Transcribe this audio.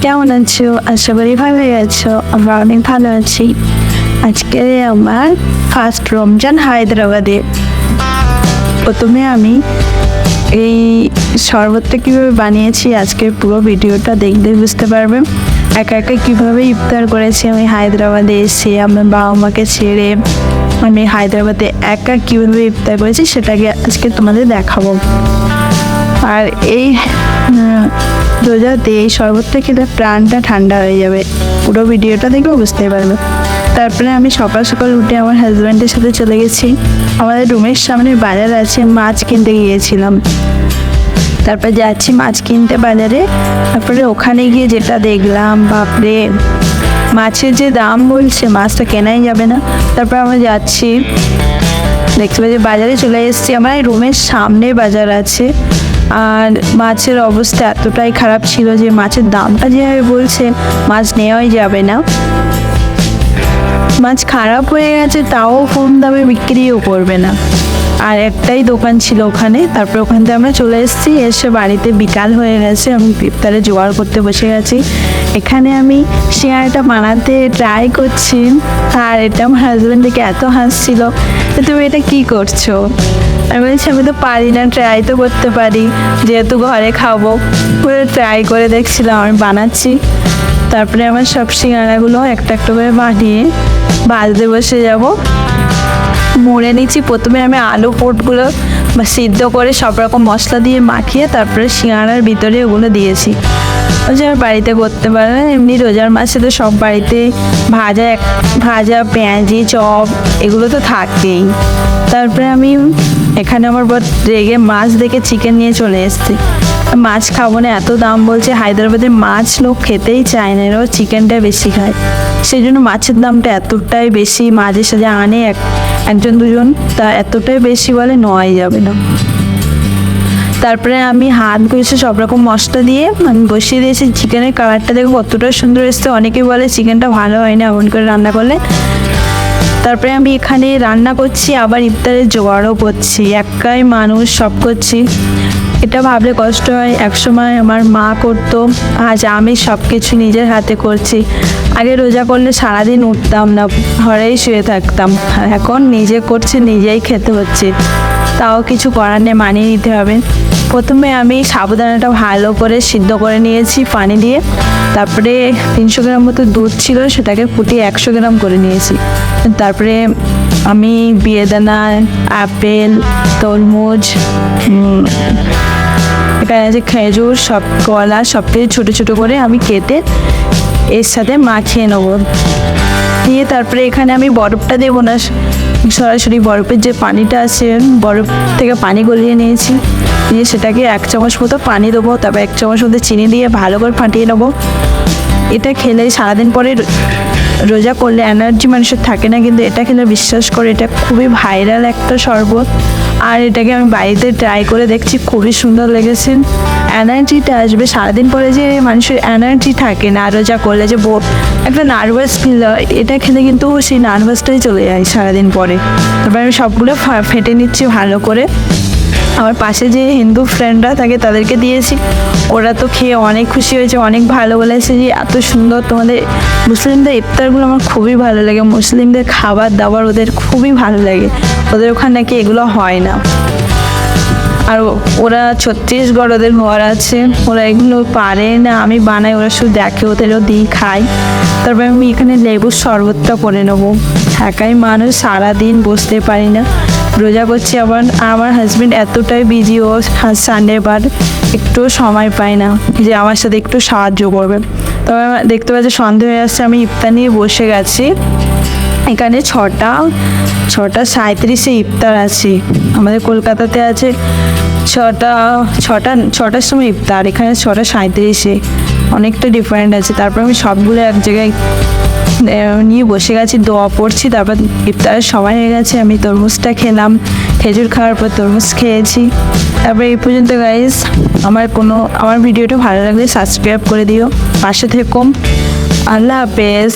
কেমন আছো? আশা করি ভালোই আছো। আমরা অনেক ভালো আছি। আজকে আমার ফার্স্ট রমজান হায়দ্রাবাদে। প্রথমে আমি এই শরবতটা কীভাবে বানিয়েছি আজকের পুরো ভিডিওটা দেখলে বুঝতে পারবে। একা একা কীভাবে ইফতার করেছি আমি হায়দ্রাবাদে এসে, আমার বাবা মাকে ছেড়ে আমি হায়দ্রাবাদে একা কীভাবে ইফতার করেছি সেটাকে আজকে তোমাদের দেখাবো। আর এই রোজাতে এই শরবতটা খেলে প্রাণটা ঠান্ডা হয়ে যাবে। পুরো ভিডিওটা দেখলে বুঝতে পারবে। তারপরে আমি সকাল সকাল উঠে আমার হাজব্যান্ডের সাথে চলে গেছি। আমাদের রুমের সামনে বাজার আছে, মাছ কিনতে গিয়েছিলাম। তারপরে যাচ্ছি মাছ কিনতে বাজারে। তারপরে ওখানে গিয়ে যেটা দেখলাম, বাপরে, মাছের যে দাম বলছে মাছটা কেনাই যাবে না। তারপর আমরা যাচ্ছি, দেখতে পাচ্ছি বাজারে চলে এসেছি। আমার রুমের সামনে বাজার আছে। আর মাছের অবস্থা এতটাই খারাপ ছিল যে মাছের দামটা যেভাবে বলছে মাছ নেওয়াই যাবে না। মাছ খারাপ হয়ে গেছে, তাও কম দামে বিক্রিও করবে না। আর একটাই দোকান ছিল ওখানে। তারপর ওখান থেকে আমরা চলে এসেছি। এসে বাড়িতে বিকাল হয়ে গেছে, আমি ইফতারে জোগাড় করতে বসে গেছি। এখানে আমি সিঙ্গাড়াটা বানাতে ট্রাই করছি। আর এটা আমার হাজব্যান্ড থেকে এত হাসছিল যে তুমি এটা কী করছো। আমি বলছি আমি তো পারি না, ট্রাই তো করতে পারি, যেহেতু ঘরে খাবো। পুরো ট্রাই করে দেখছিলাম আমি বানাচ্ছি। তারপরে আমার সব সিঙ্গাড়াগুলো একটা একটা করে বানিয়ে ভাজতে বসে যাব। মুড়ে নিচ্ছি। প্রথমে আমি আলু পোটগুলো সিদ্ধ করে সব রকম মশলা দিয়ে মাখিয়ে তারপরে সিঙ্গাড়ার ভিতরে ওগুলো দিয়েছি। ওই যে আমার বাড়িতে করতে পারে, এমনি রোজার মাসে তো সব বাড়িতে ভাজা পেঁয়াজি চপ এগুলো তো থাকেই। তারপরে আমি এখানে আমার বর রেগে মাছ দেখে চিকেন নিয়ে চলে এসেছি। মাছ খাবো না, এত দাম বলছে। হায়দ্রাবাদের মাছ লোক খেতেই চায় না, এরাও চিকেনটা বেশি খায়। সেই জন্য মাছের দামটা এতটাই বেশি। মাঝে সাঝে আনে একজন দুজন, তা এতটাই বেশি বলে নেওয়াই যাবে না। তারপরে আমি হাত ঘষে সব রকম মশলা দিয়ে আমি বসিয়ে দিয়েছি। চিকেনের কালারটা দেখো কতটা সুন্দর এসছে। অনেকে বলে চিকেনটা ভালো হয় না এমন করে রান্না করলে। তারপরে আমি এখানে রান্না করছি, আবার ইফতারের জোগাড়ও করছি। একাই মানুষ সব করছি, এটা ভাবলে কষ্ট হয়। একসময় আমার মা করতো, আজ আমি সব কিছু নিজের হাতে করছি। আগে রোজা করলে সারাদিন উঠতাম না, ঘরেই শুয়ে থাকতাম। এখন নিজে করছে, নিজেই খেতে হচ্ছে। তাও কিছু করার নেই, মানিয়ে নিতে হবে। প্রথমে আমি সাবুদানাটা ভালো করে সিদ্ধ করে নিয়েছি পানি দিয়ে। তারপরে 300 গ্রাম মতো দুধ ছিল, সেটাকে ফুটিয়ে 100 গ্রাম করে নিয়েছি। তারপরে আমি বেদানা, আপেল, তরমুজ, এখানে আছে খেজুর, সব কলা, সব কিছু ছোটো ছোটো করে আমি কেটে এর সাথে মাখিয়ে নেবো। দিয়ে তারপরে এখানে আমি বরফটা দেবো না, সরাসরি বরফের যে পানিটা আছে বরফ থেকে পানি গলিয়ে নিয়েছি। দিয়ে সেটাকে 1 চামচ মতো পানি দেবো। তারপর 1 চামচ মতো চিনি দিয়ে ভালো করে ফাটিয়ে নেবো। এটা খেলে সারাদিন পরে রোজা করলে এনার্জি মানুষের থাকে না, কিন্তু এটা খেলে বিশ্বাস করে এটা খুবই ভাইরাল একটা শরবত। আর এটাকে আমি বাড়িতে ট্রাই করে দেখছি, খুবই সুন্দর লেগেছে। এনার্জিটা আসবে সারাদিন পরে, যে মানুষের এনার্জি থাকে না রোজা করলে, যে একটা নার্ভাস ফিল হয়, এটা খেলে কিন্তু সেই নার্ভাসটাই চলে যায় সারাদিন পরে। তারপর আমি সবগুলো ফেটে নিচ্ছি ভালো করে। আমার পাশে যে হিন্দু ফ্রেন্ডরা থাকে তাদেরকে দিয়েছি, ওরা তো খেয়ে অনেক খুশি হয়েছে, অনেক ভালো বলেছে যে এত সুন্দর তোমাদের মুসলিমদের ইফতারগুলো আমার খুবই ভালো লাগে। মুসলিমদের খাবার দাবার ওদের খুবই ভালো লাগে, ওদের ওখানে নাকি এগুলো হয় না। আর ওরা ছত্তিশগড় ওদের ঘর আছে, ওরা এগুলো পারে না, আমি বানাই, ওরা শুধু দেখে, ওদেরও দিই, খাই। তারপরে আমি এখানে লেবুর শরবতটা করে নেবো। একাই মানুষ, সারাদিন বসতে পারি না, রোজা করছি। আবার আমার হাজব্যান্ড এতটাই বিজি, ও সানডে বার একটু সময় পায় না যে আমার সাথে একটু সাহায্য করবে। তবে দেখতে পাচ্ছি সন্ধে হয়ে আসছে, আমি ইফতার নিয়ে বসে গেছি। এখানে 6:37-এ ইফতার আছে। আমাদের কলকাতাতে আছে 6টার সময় ইফতার, এখানে 6:37-এ, অনেকটা ডিফারেন্ট আছে। তারপর আমি সবগুলো এক জায়গায় নিয়ে বসে গেছি, দোয়া পড়ছি। তারপর ইফতারের সময় হয়ে গেছে, আমি তরমুজটা খেলাম। খেজুর খাওয়ার পর তরমুজ খেয়েছি। তারপরে এই পর্যন্ত গাইস। আমার ভিডিওটা ভালো লাগলে সাবস্ক্রাইব করে দিও, পাশে থেকো। আল্লাহ হাফেজ।